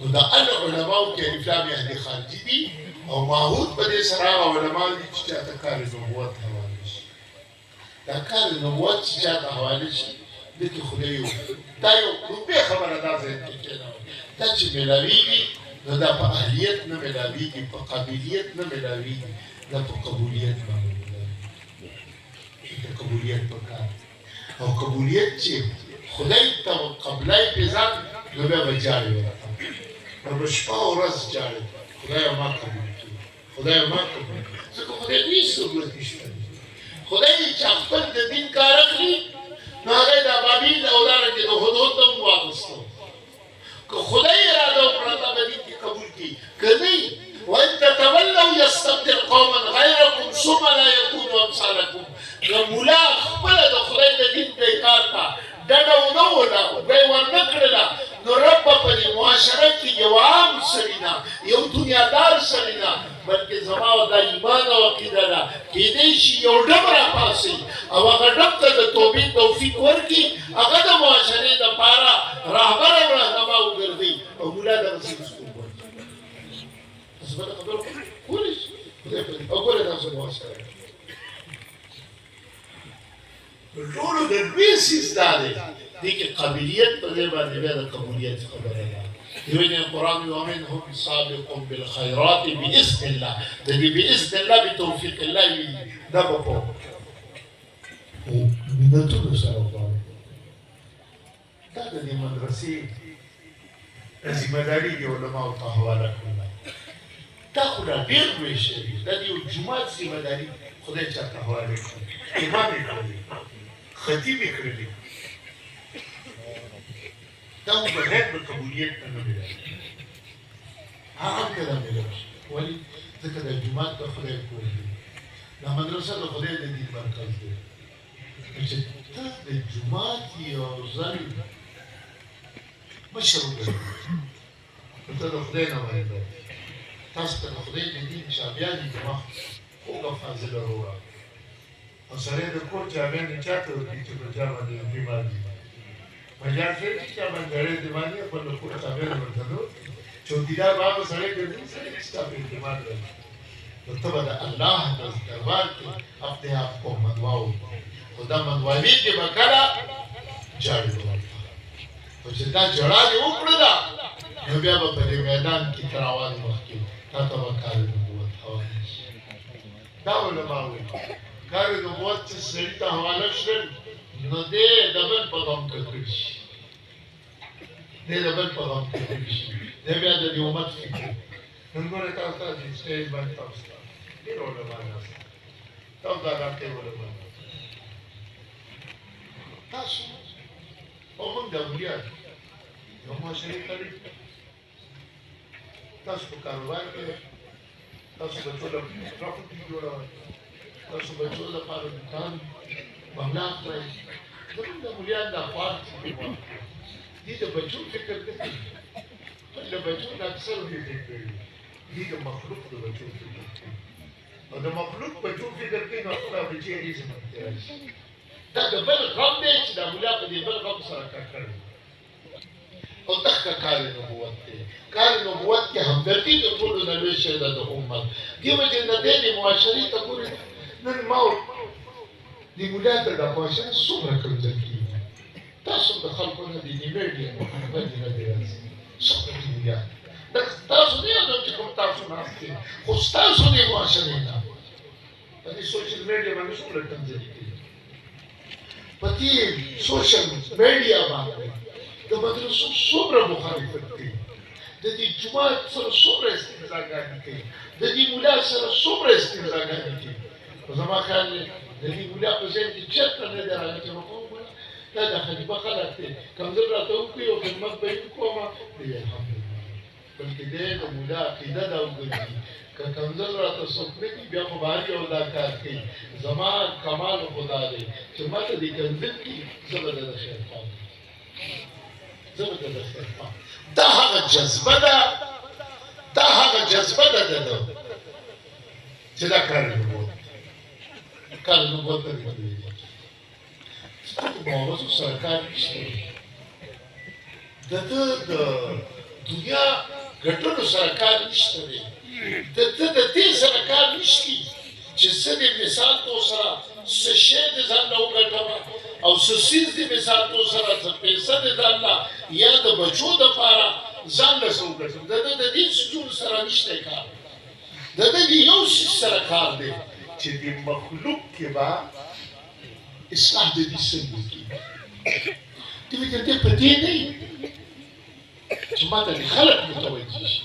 نو د العلماو کې الفلام اهل خارجي دي او ماهود په دې سره علماء دي چې تاسو کار نبوت حواله شي دا کار نبوت چې تاسو حواله شي د کې خدای دا یو به خبره ده چې دا چې ملاویږي نو دا په اهلیت نه ملاویږي په قابلیت نه ملاویږي دا په قبولیت باندې ملاویږي د قبولیت په کار او قبولیت چې خدای ته قبلای په ځان نو بیا به جاري ورته نو شپه او ورځ جاري خدای ما قبول کړي خدای ما قبول کړي ځکه خدای هیڅ ضرورت نشته خدای چې خپل د دین کار اخلي نو هغه د ابابیل او دارنګه د حدود هم واغستو که خدای اراده وکړه ته به دین کې قبول کړي که نه وان تتولوا يستبدل قوما غيركم ثم لا يكونوا امثالكم نو مولا خپل د خدای د دین په کار ته ډډه ونه ولا دوی ورنه کړله نو رب په دې معاشره کې یو عام سړی نه یو دنیادار سړی نه بلکې زما د ایمان او عقیده ده کېدای شي یو ډب راپاسي او هغه ډب ته د توبې توفیق ورکړي هغه د معاشرې دپاره رهبر او رهنما وګرځي او مولا دغسې رسول ورکړي تاسو به دا خبره کولی شئ وګورئ تاسو معاشره ټولو د لوی څیز دا دی دې کې قابلیت په دې باندې بیا د قبولیت خبره ده دیوینه قرآن ومنهم سابق بالخيرات بإذن الله د دې بإذن الله بتوفیق الله دا به په مینتونو سره وغواړو دا د دې مدرسې ذمه داري د علماو ته حواله کړله دا خو لا ډېر لوی شی دی دا د یو جومات ذمه داري خدای چاته حواله کړي امام یې کړی خطیب یې کړی دا مو بغیر د قبولیت نه ملي هغه کله ملي ولې ځکه د جومات د خدای کور دی دا مدرسه د خدای د دین مرکز دی چې ته د جومات یو ځل مشر وګړي ته د خدای نماینده تاسو ته د خدای د دین شابیان دي مخ خوږه فاضله وروړه او سړی د کور جامې نه چاته ورکړي چې په چا باندې بیمار دي مجال شوی چې چا باندې ډېرې دې باندې خپل د کور جامې ورته نو چوکیدار بابا سړی ګرځي سړی ستا په اعتماد لري نو ته به د الله د دربار کې خپلې آپ کو منواو خو دا منوالي چې به کله جاړې ورته او چې دا جړا دې وکړله نو بیا به په دې میدان کې تر اواز مخکې تا ته به کار نبوت حواله شي دا علما وایي کار نبوت چې سړي ته حواله شول نو دې د بل په غم ککړ شي دې د بل په غم ککړ شي دې بیا د دې امت فکر نن ګوره تاسو ته چې سټیج باندې تاسو ډېر علما یاست تاسو دا راکې علما تاسو او موږ د اولیاء یو معاشرې کړي تاسو په کاروبار کې تاسو بچو له پراپرټي جوړوئ تاسو بچو لپاره دکان بنگلا کړئ زموږ د اولیاء د افعال دي د بچو فکر کوي د بچو د اکثر فکر کوي دي د مخلوق د بچو فکر کوي او د مخلوق بچو فکر کوي نو خپله بچی یې زموږ دا د بل غم دی چې د اولیاء په دې بل غم سره کار کوي او دغه کار نبوت دی کار نبوت کې همدردي د ټولو نه لوی شی ده د امت دې وجې نه دی د معاشرې ته ګورې نن ما د مولا ته د معاشرې څومره کمزوري کېږي تاسو د خلکو نه د میډیا محبت نه دی راځي څومره د مولا تاسو نه یادوم چې کوم تاسو ناست دي خو ستاسو د معاشرې نه په دې سوشل میډیا باندې څومره کمزوري کېږي په دې سوشل میډیا باندې د مدرسو څومره مخالفت کوي د دې جومات سره څومره استهزاګانې کوي د دې مولا سره څومره استهزاګانې کوي په زما خیال دی د دې مولا په ذهن کې چېرته نه دی راغلی چې وګوره دا د خلیفه خلک دی کمزور راته وکړي او خدمت به یې وکړم دی الحمدلله بلکې دی د مولا عقیده دا وګرځي که کمزور راته څوک نه کړي بیا خو به هر یو دا کار کوي زما کمال خدا دی چې ما ته دې کنځل کړي زه به د خیر خواږه دا هغه جذبه ده دا هغه جذبه ده چې دا کار نبوت ته دی ستاسو باورسو سره کار نشته د ده د دنیا ګټلو سره کار نشته دی ته د دې سره کار نشتی چې څه دې مثال تو سره څه شی دې ځان له وګټوه او څه سیز دې مثال تو سره څه پیسه دې ځان له یا د بچو دپاره ځان له څه وګټم د دې څیزونو سره نشته کار د دې یو څیز سره کار دی چې د مخلوق کې به اصلاح د دې څنګه کېږي ته دې په دې نه چې ما ته خلک متوجه شي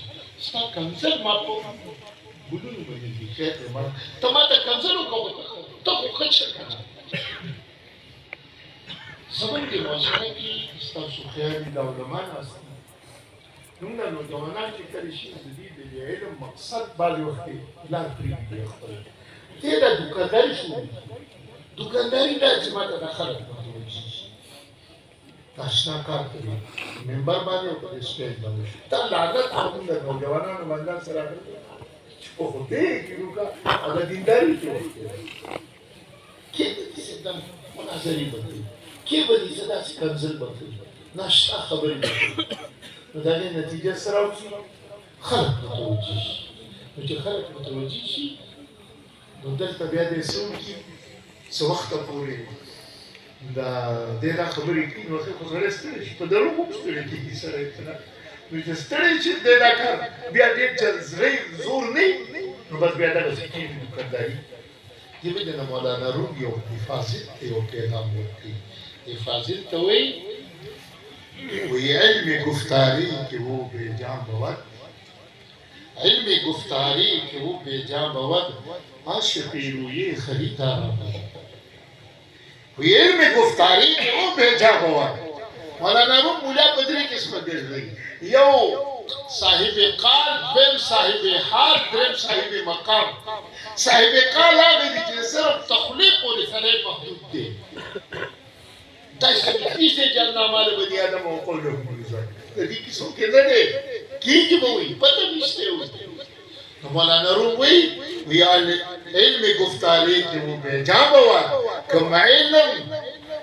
ستا کنځل ما په ګلونو باندې دي خیر دی ته ما ته کنځل وکړه ته خو ښه شه که نه زموږ د معاشره کې ستاسو خیال د علما ناست دي موږ د نوجوانان چې کله شي د دې د علم مقصد بعضې وخت کې لار پرېږدي خپل دې دا دوکانداري شروع دوکانداري دا چې ما ته دا خلک متوجه شي اشنا کار کوي منبر باندې او په سټیج باندې دا لعنت هم د نوجوانانو باندې سره او دې کیږي هغه دینداري کوي کې څه دم مناظرې وکړي کې به دې صدا څخه کنځل وکړي ناشته خبرې وکړي نو دا نه نتیجه سره وشي خلک متوجه شي نو چې خلک متوجه شي نو دلته بیا دې څوکي څه وخت پورې دا دې دا خبرې کوي نو خو سره ستړي شي په درو هم ستړي کېږي سره اتنا نو چې ستړي شي دې دا کار بیا دې چې زور نه نو بس بیا دا څه کېږي دوکانداري دې به د مولانا روم یو حفاظت ته یو پیغام ورکړي حفاظت ته وی علم گفتاری که وہ بے جان بود علم گفتاری که وہ بے جان بود عاشقی روی خریدار بود وی علم گفتاری که وہ بے جان بود مولانا روم مولا بدری قسمت دیر رہی یو صاحب قال بیم صاحب حال درم صاحب مقام صاحب قال آگه دی که صرف تخلیق و لفنه محدود دی تشریفی جاننا مال بدی آدم و قول له موزا دې کیسو کې نه دی کیږي به وي پته نشته وي مولانا روم وی علم گفتاری کې مو به جا بوا کوم علم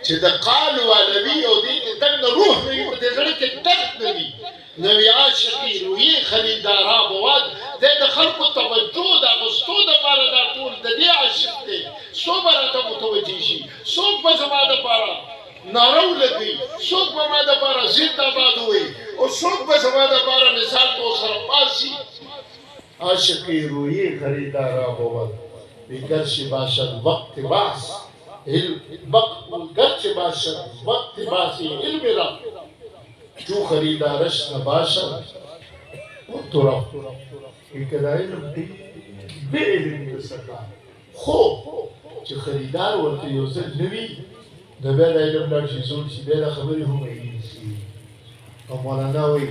چې د قال والوی او دې کې دغه روح نه په دې ځړ کې درد نه وي نو عاشقی روحي خریدارا بوا د خلکو توجه د غستو د پاره دا ټول د دې عاشق دی صبر ته متوجي شي څوک به زما د پاره نارو لګي څوک به ما د پاره زنده باد وي او څوک به زما د پاره مثال کو سره پاسي عاشقی روحی خریدارا بود گرچه باشد وقت باس گرچه باشد وقت باسی علم را جو خریدارش نباشد تو را ایکدا علم بے علم بسکا خوب چه خریدار ورته یو ځل نوي د بیا د علم لاړ شي زول شي بیا د خبرې هم ایږي شي او مولانا وایي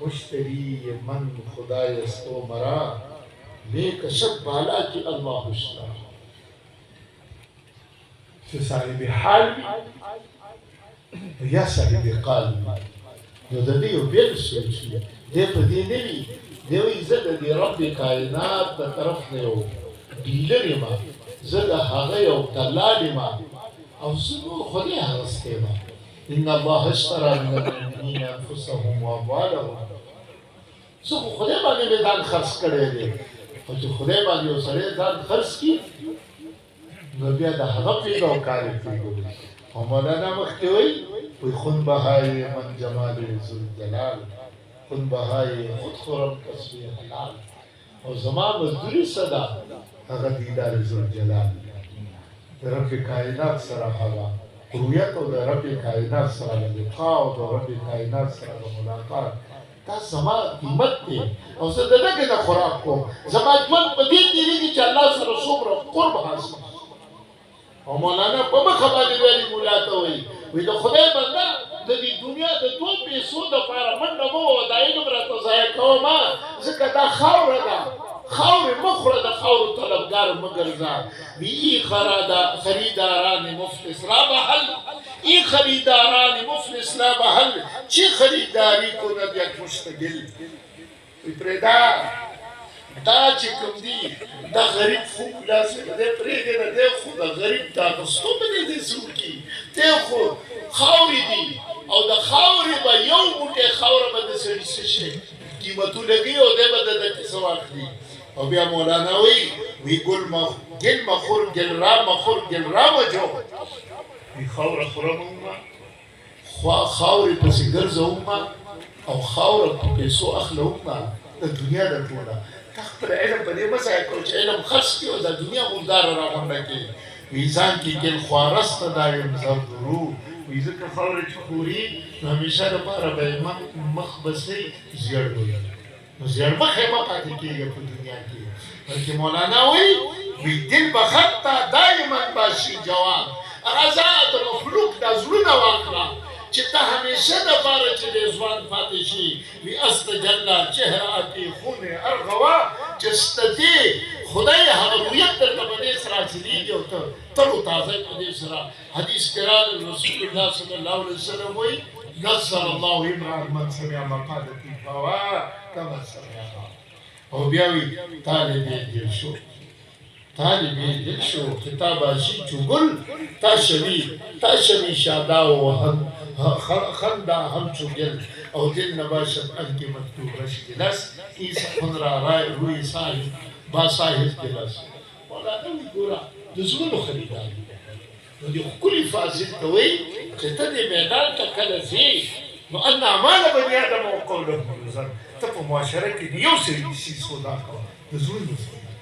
مشتری من خدای است و مرا نیک شب بالا کی الله اشترا چې صاحب حال یا صاحب قال نو د دې یو بل څه شي دې په دې نه وي دی وایي زه د رب کائنات د طرف نه یو ډیلر یم زه د هغه یو دلال یم او زه خدای هغستی یم ان الله اشترى من المؤمنین انفسهم واموالهم زه خو خدای باندې مې ځان خرڅ کړی دی او چې خدای باندې یو سړی ځان خرڅ کړي نو بیا د هغه پیدا او کار کوي او مولانا مخکې وایي خون بهای من جمال ذوالجلال خون بهای خود خورم کسبی حلال او زما مزدوری صدا هغه دیدار ذوالجلال د رب کائنات سره هغه رؤیت او د رب کائنات سره لقاء او د رب کائنات سره ملاقات دا زما قیمت دی او زه دغه نه خوراک کوم زما ژوند په دې تیریږي چې الله سره څومره قرب حاصل او مولانا په مخه باندې ویلي مولا ته وایي د خدای بنده د دې دنیا د دوه پیسو دپاره منډه مه وه دا علم راته ضایع کومه ځکه دا خاوره ده خاورې مه خوره د خاورو طلبګار مه ګرځه ای خریداران مفلس را بحل ای خریداران مفلس را بحل چی خریداری کند یک مشتگل پریدا دا چې کوم دي دا غریب خوب لاسه دې پرېږدې نه دی خو د غریب دا غستو به دې څوک کي دی خو خاورې دي او د خاورې به یو موټی خاوره به د سړي څه شي قیمتونه کوي او دی به د ده کیسه واخلي او بیا مولانا وی گل مخور گل را مخور گل را مجو وی خاوره خورم خاورې پسې ګرځوم او خاوره په پیسو اخلوم د دنیا د ټوله تا خپل علم په دې مه ضایع کوه چې علم خرڅ کړي او د دنیا مرداره راغونډه کړي وی ځان کې ګل خوارسته دا یم زردرو وی ځکه خاورې چې خوري نو همیشه دپاره به یې مخ بسې زیړ وي نو زیړمخ یې مه پاتې کېږي په دنیا کې بلکې مولانا وی دل به خط دایما باشي جوان هغه ذات مخلوق دا زړونه واخله چې ته همیشه دپاره چې د ځوان پاتې شي وي استجله چهره کې خون ارغوا چې سته دې خدای هغه رویت درته په دې سره حاصلېږي او ته تر و تازه په دې سره حدیث کې راغلی رسول الله صلی الله علیه وسلم وایي نصر الله امرأ من سمع مقالتي فوا كما سمعها او بیا وی طالب دل شو خطاب آشی چوگل تاشمی شادا و خندا هم چوگل او دل نباشد انکی مکتوب رشی گلس ایس خن را رای روی صاحب با صاحب گلس مولانا وی گورا دزولو خریداری نو دی کلی فاضل توی چې ته دې میدان ته کله ځې نو ان اعمال بني ادم او قوله ملزم ته په معاشره کې د یو سړي شي سودا کوه د زړونو سودا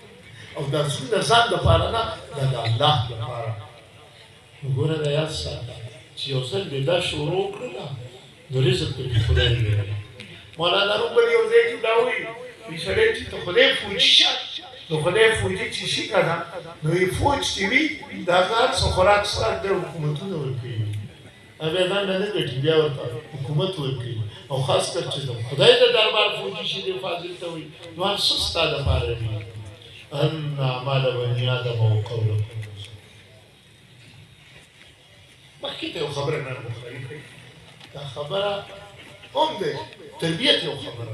او دا زړه د ځان دپاره نه دا د الله دپاره نو ګوره دا یاد ساته چې یو ځل دې دا شروع کړله نو رزق ته دې خدای ویلی مولانا روم بل یو ځای کې دا وایي وایي سړی چې ته خدای فوجي شه نو خدای فوجي چې شي که نه نو یې فوج چې وي د هغه هر څه خوراک څښاک د حکومتونه ورکوي بیا ځان نه ګټي بیا ورته حکومت ورکوي او خاص کر چې د خدای د دربار فوجي شي دې فاضل ته وایي نو هر څه ستا دپاره وي ان اعمال بني ادم او قوله مخکې ته یو خبره نه بخاري کوي دا خبره هم دی تربیت یو خبره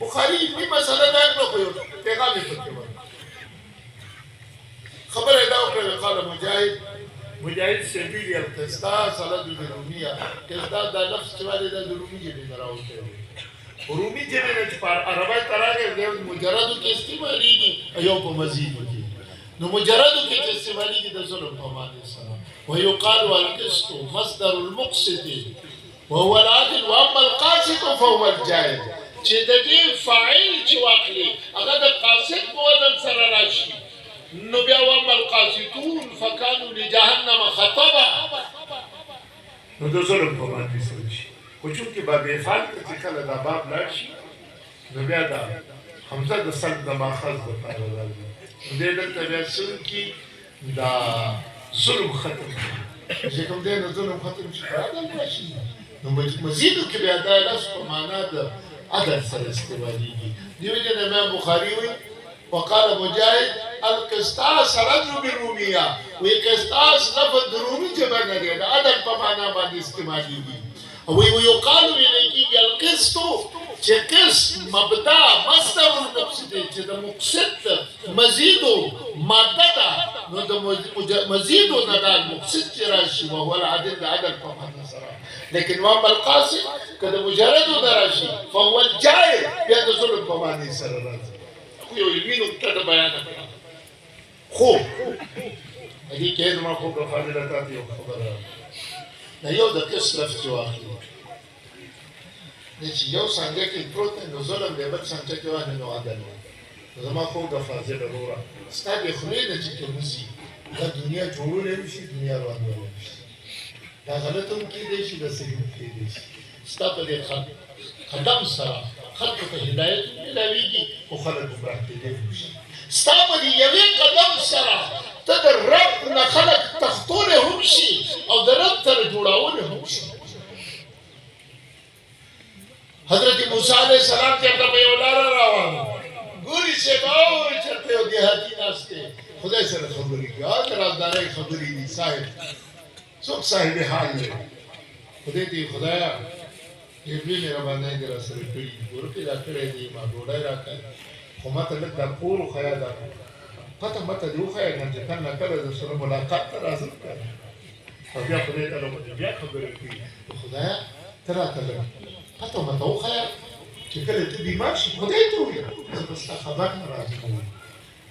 بخاري دې مسله نه کړه خو یو پیغام یې پکې وایي خبره یې دا وکړه قال مجاهد سبیل القسطاس على الروميه قسطاس دا لفظ چې والي د رومي ژبې نه راوتی رومي ژبې نه چې په عربی ته راغی دی مجردو کې استعمالېږي یو په مزیدو کې نو مجردو کې چې استعمالېږي د ظلم په معنی سره ويقال القسط مصدر المقسط وهو العدل واما القاسط فهو الجائر چې د دې فاعل چې واخلي هغه د قاصد په وزن سره راشي نو بیا واما القاسطون فكانوا لجهنم خطبا نو د ظلم په معنی سره شي خو چونکې باب افعال چې کله دا باب لاړ شي نو بیا دا حمزه د صد د ماخذ دپاره راځي نو دې دلته بیا څه کي دا ظلم ختم چې کوم دی نو ظلم ختم شي عدل راشي نو مزیدو کې بیا دا لفظ په معنا د عدل سره استعمالېږي دې وجې نه امام بخاري وایي وقال مجاهد القسطاس رجل بالروميه وی قسطاس لفظ د رومي ژبه نه دی د عدل په معنا باندې استعمالېږي ويقال بنيكي القسط چې قسط مبدا مصدر المقصد چې د مقصد مزیدو ماده ده نو د مزیدو نه د مقصد چې راشي وهو العدل د عدل په معنا سره لیکن واما القاصد که د مجردو نه راشي فهو الجائر بیا د ظلم په معنی سره راځي خو یو علمي نقطه ده بیان کړه خو دې کې زما خو په فاضلاتات یو خبره دا یو د قسط لفظ واخلي چې یو څنګه کې پروت نو ظلم دی بل څنګه کې وانه نو عدل زما خو د فاضله وروره ستاسو خلې نه چې کومسي دا دنیا جوړولې شي دنیا روانه شي دا غلطوم کې دي چې د صحیح کې دي ستاسو د قدم سره خلق ته هدایت ملويږي او خلک گمراه کېږي ستاسو د یوې قدم سره ته د رب نه خلق تختونه هم شي او د رب تر جوړاونه هم شي حضرت موسی علیہ السلام ته په یو لار روان ګوري چې باور چرته یو دیهاتی ناشته خدای سره خبرې کوي او رازداري خبرې دي صاحب څوک صاحب حال دی خدای دې خدایا دې مې را باندې در سره کړی ورته دا کړی دی ما ډوډۍ راکړه خو ماته لږ دا کور خیا دا پته مته دی خو یا چې کله کله د سره ملاقات راځم او بیا خدای تعالی باندې بیا خبرې کوي خدایا ته راته لږ پته مته وښیه چې کله ته بیمار شي خدای ته ووایه زه به ستا خبر نه راځم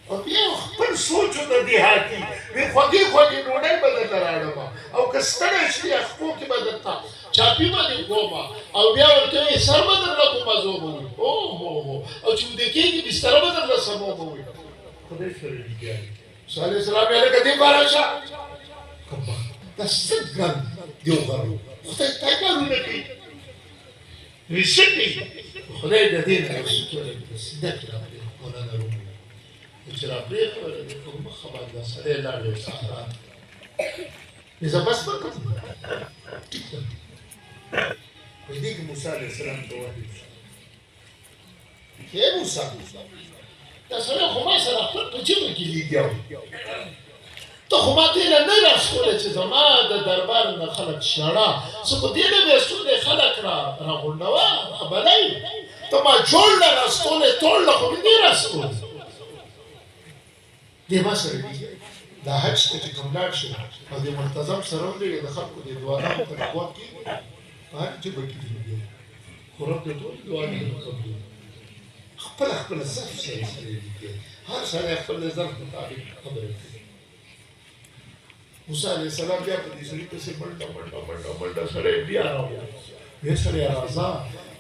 او بیا خپل سوچ د دیهاتي وی خوږې خوږې ډوډۍ به درته راوړم او که ستړی شي خپو کې به درته چاپي باندې کوم او بیا ورته وایي سر به درله کومه زه به ووایي اوهو او چې ویده کېږي بستره به درله سمو به وایي خدای سره نږدې موسی علیه السلام یې لکه دې خوا راشه دا څه ګران دی وغواړو خدای تا کارونه کوي وایي څه کوي خدای د دې نه یو څه کړی سیده کړه مولانا رومي چې را پرېښوله د په مخه باندې دا سړی لاړ دی صحرا ته زه بس به کوم ټیک ده په دې کې موسی علیه السلام ته وحي ای موسی دا سړی خو ما سره خپل په جبه کې لګیا و ته خو ما دې نه نه راښکولی چې زما د دربار نه خلک شړه زه خو دې نه بېستونی خلک راغونډوه رابلی ته ما جوړ نه راستولی ټول نه خو مې دې راستولی دې ما سره دي دا حج ته چې کوم لاړ شي او دې منتظم سره ولري د خلکو د دعاګانو په قوت کې په هر جبه کې دي خو رب دې ټول دعاګانې قبول خپل خپل ظرف سره دي هر سړی خپل ظرف مطابق خبرې کوي موسی علیه السلام بیا په دې سړي پسې منډه سړی بیا راوړی ویې سړی راځه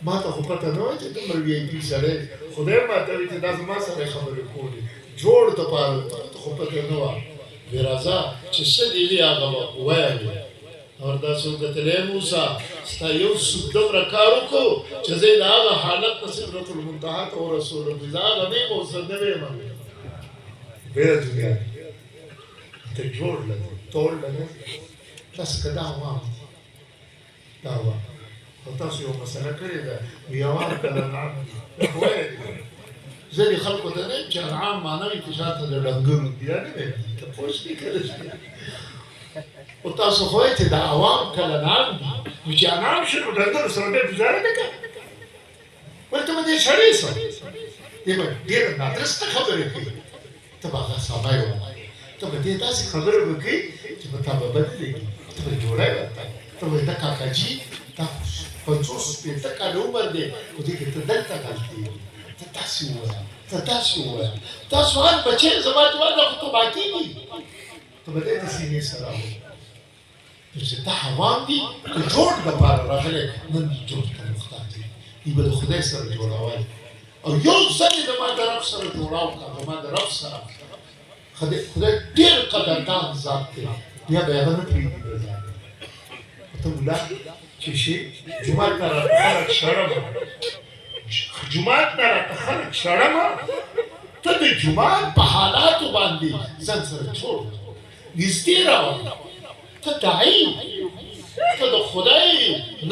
ما ته خو پته نه وه چې دومره وی آی پي سړی خدای ما ته وایي چې دا زما سره خبرې کولې جوړ ته پاره ته خو پته نه وه وی راځه چې څه دې وي هغه به ووایه اوردا سوګتلې موسی ستا یو څوک دومره کار وکړو چې زه د هغه حالت نه سدرة المنتهى ته ورسولم زه هغه نه یم اوس نه یم ډېره دنیا ته جوړ لږ ټول لږ تاسو که دا وام دا وام او تاسو یو مسله کړې ده ویوان کله انعام زه دې خلکو ته نه یم چې انعام معنا وي چې شاته د ډنګرو دي یا نه دی ته پوه شوې که نه شوې او تاسو خو وایئ چې د عوام کله انعام دي نو چې انعام شي نو ډنګرو سره بیا ګزاره نه کوي ولې ته به دې شړې سه دې به ډېره نادرسته خبرې کوي ته به هغه سمای وایې ته به دې داسې خبرې وکړې چې په تا به بدلېږي ته به جوړی ورته ته به دا کاکاجي دا 50-60 کاله عمر دی خو دې کې ته دلته غلطي ته داسې ووایه ته داسې ووایه تاسو هر بچی زما دواړه خو تبا کېږي ته به دې ته سینې سره وایې چې دا عوام دي د جوړ دپاره راغلی نن دې جوړ ته محتاج دي دوی به د خدای سره جوړول او یو ځل یې د ما د رب سره جوړاو کړه د ما د رب سره خدای ډېر قدردان ذات دی بیا به یې هغه نه پرېږدي بې ځایه ته ولاړ چې شي جومات نه راته خلک شړم جومات نه راته خلک شړم ته د جومات په حالاتو باندې ځان سره جوړ نږدې راوړه ته داعي ته د خدای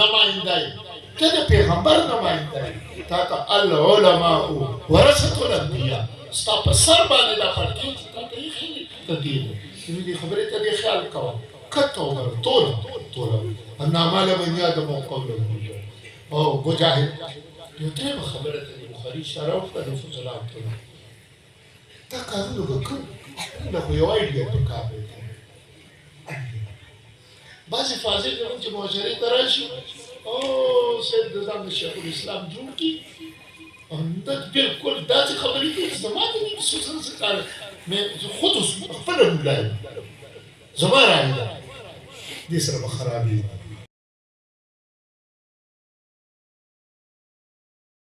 نماینده یې ته د پیغمبر نماینده یې تا ته العلماء ورثة الانبیاء ستا په سر باندې دا پړکې چې تا ته ایښي دي ته دې نو دې خبرې ته دې خیال کوه کته وګوره ټوله انما لمن یادم قوله او مجاهد یو درېیمه خبره ته د بخاري اشاره وکړه د فضلاو ته دا کارونه به کوم نه خو یو ایډیا په کار دی بعضې فاضل زموږ چې معاشرې ته راشي او صاحب د ځان د شیخ الاسلام جوړ کړي او دا بلکل داسې خبرې کوي چې زما د دې خصوصا څه کار زه خود خپله مولا یم زما رایه ده دې سره به خرابېږي